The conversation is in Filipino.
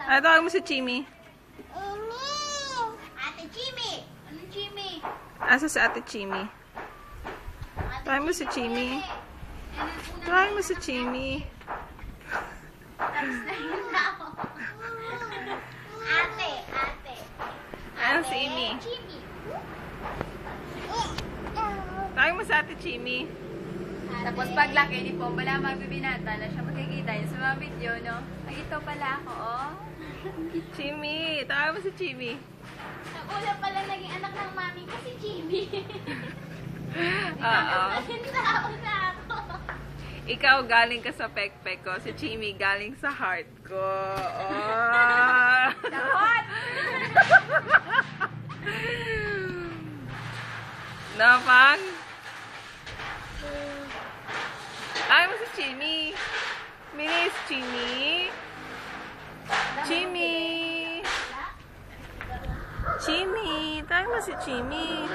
Ay, tawag mo si Chimi. Ate Chimi! Anong Chimi? Asa si Ate Chimi? Tawag mo si Chimi. Tawag mo si Chimi. Tapos na yun ako. Ate. Ano si Imi? Chimi. Tawag mo si Ate Chimi. Tapos paglaki ni Pombala, magbibinata na siya makikita yun sa mga video, no? Ay, ito pala ako, oh. Chimi. Tawag mo si Chimi. Ang una pala naging anak ng mami ko si Chimi. Oo. Naging tao na ako. Ikaw galing ka sa pekpek ko. Si Chimi galing sa heart ko. Oh. Dapat! Napang? Ay mo si Chimi. Minis Chimi. Chimi. Chimi. Tayo mo si Chimi.